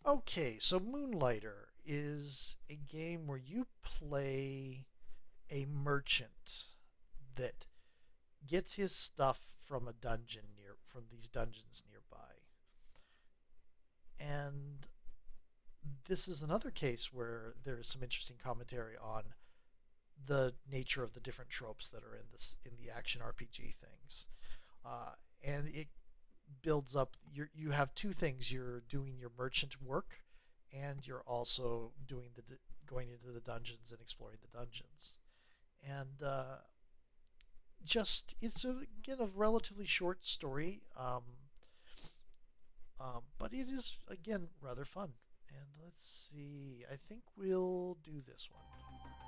Okay, so Moonlighter is a game where you play a merchant that gets his stuff from a dungeon from these dungeons nearby. And this is another case where there is some interesting commentary on the nature of the different tropes that are in the action RPG things. And it builds up. You have two things. You're doing your merchant work, and you're also doing the going into the dungeons and exploring the dungeons. And just it's again a relatively short story, but it is again rather fun. And let's see. I think we'll do this one.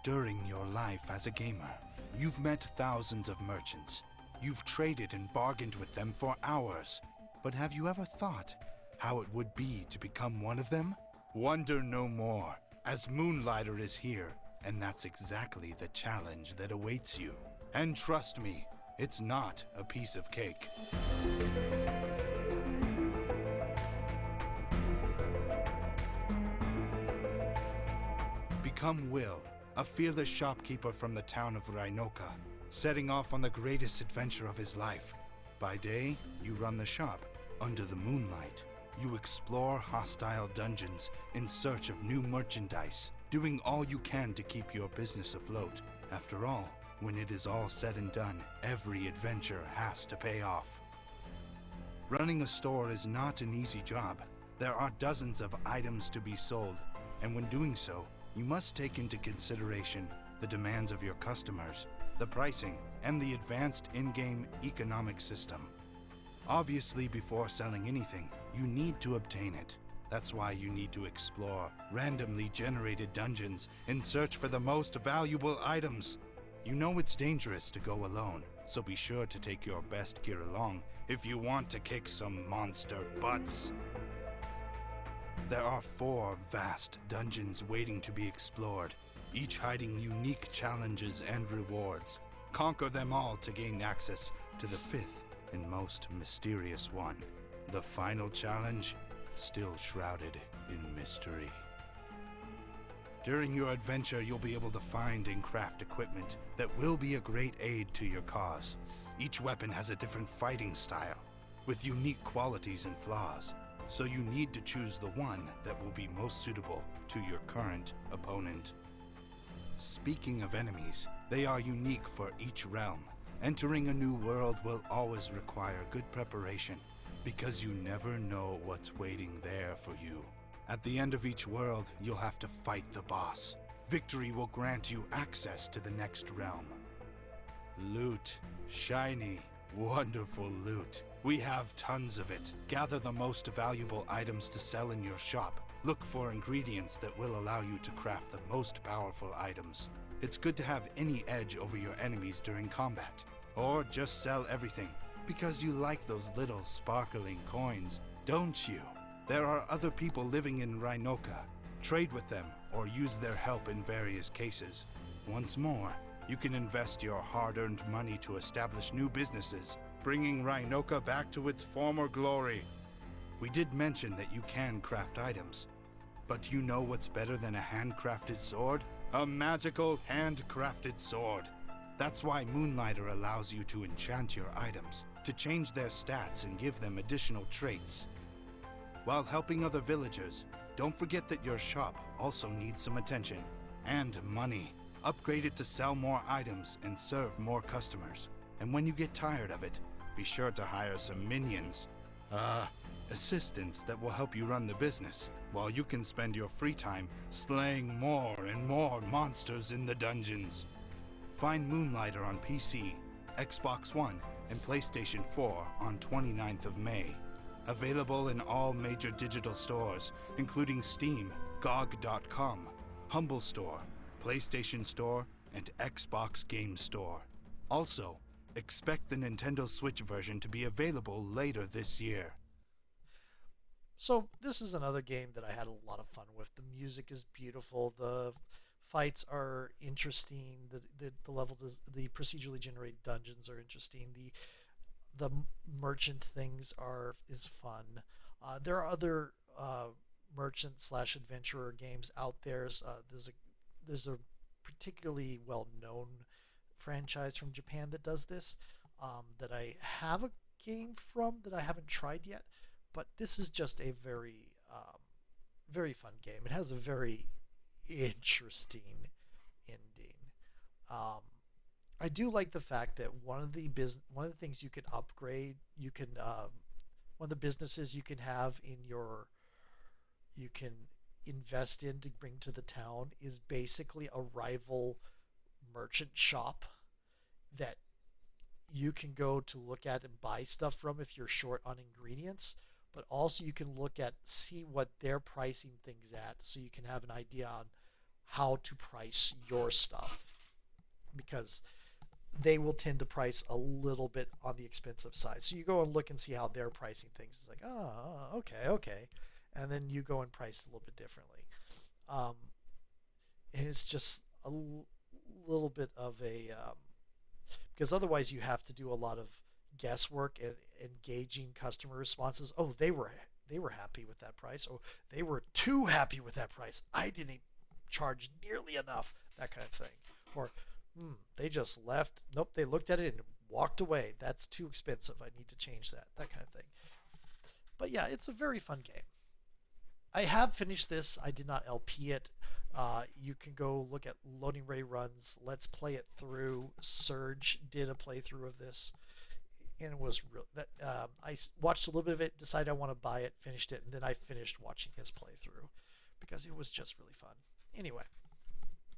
During your life as a gamer, you've met thousands of merchants. You've traded and bargained with them for hours. But have you ever thought how it would be to become one of them? Wonder no more, as Moonlighter is here, and that's exactly the challenge that awaits you. And trust me, it's not a piece of cake. Become Will, a fearless shopkeeper from the town of Rhinoka, setting off on the greatest adventure of his life. By day, you run the shop. Under the moonlight, you explore hostile dungeons in search of new merchandise, doing all you can to keep your business afloat. After all, when it is all said and done, every adventure has to pay off. Running a store is not an easy job. There are dozens of items to be sold, and when doing so, you must take into consideration the demands of your customers, the pricing, and the advanced in-game economic system. Obviously, before selling anything, you need to obtain it. That's why you need to explore randomly generated dungeons in search for the most valuable items. You know it's dangerous to go alone, so be sure to take your best gear along if you want to kick some monster butts. There are 4 vast dungeons waiting to be explored, each hiding unique challenges and rewards. Conquer them all to gain access to the 5th and most mysterious one. The final challenge, still shrouded in mystery. During your adventure, you'll be able to find and craft equipment that will be a great aid to your cause. Each weapon has a different fighting style, with unique qualities and flaws, so you need to choose the one that will be most suitable to your current opponent. Speaking of enemies, they are unique for each realm. Entering a new world will always require good preparation, because you never know what's waiting there for you. At the end of each world, you'll have to fight the boss. Victory will grant you access to the next realm. Loot. Shiny, wonderful loot. We have tons of it. Gather the most valuable items to sell in your shop. Look for ingredients that will allow you to craft the most powerful items. It's good to have any edge over your enemies during combat. Or just sell everything, because you like those little sparkling coins, don't you? There are other people living in Rhinoka. Trade with them or use their help in various cases. Once more, you can invest your hard-earned money to establish new businesses, bringing Rhinoka back to its former glory. We did mention that you can craft items, but you know what's better than a handcrafted sword? A magical handcrafted sword. That's why Moonlighter allows you to enchant your items, to change their stats and give them additional traits. While helping other villagers, don't forget that your shop also needs some attention and money. Upgrade it to sell more items and serve more customers. And when you get tired of it, be sure to hire some minions. Assistants that will help you run the business, while you can spend your free time slaying more and more monsters in the dungeons. Find Moonlighter on PC, Xbox One, and PlayStation 4 on 29th of May. Available in all major digital stores, including Steam, GOG.com, Humble Store, PlayStation Store, and Xbox Game Store. Also, expect the Nintendo Switch version to be available later this year. So this is another game that I had a lot of fun with. The music is beautiful. The fights are interesting. The procedurally generated dungeons are interesting. The merchant things are is fun. There are other merchant slash adventurer games out there. There's a particularly well known franchise from Japan that does this. That I have a game from that I haven't tried yet, but this is just a very fun game. It has a very interesting ending. Um, I do like the fact that one of the things you can upgrade, one of the businesses you can have in your you can invest in to bring to the town is basically a rival merchant shop that you can go to look at and buy stuff from if you're short on ingredients, but also you can look at see what they're pricing things at so you can have an idea on how to price your stuff because they will tend to price a little bit on the expensive side. So you go and look and see how they're pricing things. It's like, oh, okay, okay. And then you go and price a little bit differently. Um, and it's just little bit of because otherwise you have to do a lot of guesswork and engaging customer responses. Oh, they were happy with that price. Oh, they were too happy with that price. I didn't charge nearly enough. That kind of thing. Or they just left. Nope, they looked at it and walked away. That's too expensive. I need to change that. That kind of thing. But yeah, it's a very fun game. I have finished this. I did not LP it. You can go look at loading ready runs. Let's play it through. Surge did a playthrough of this, and it was real. That I watched a little bit of it, decided I want to buy it, finished it, and then I finished watching his playthrough because it was just really fun. Anyway,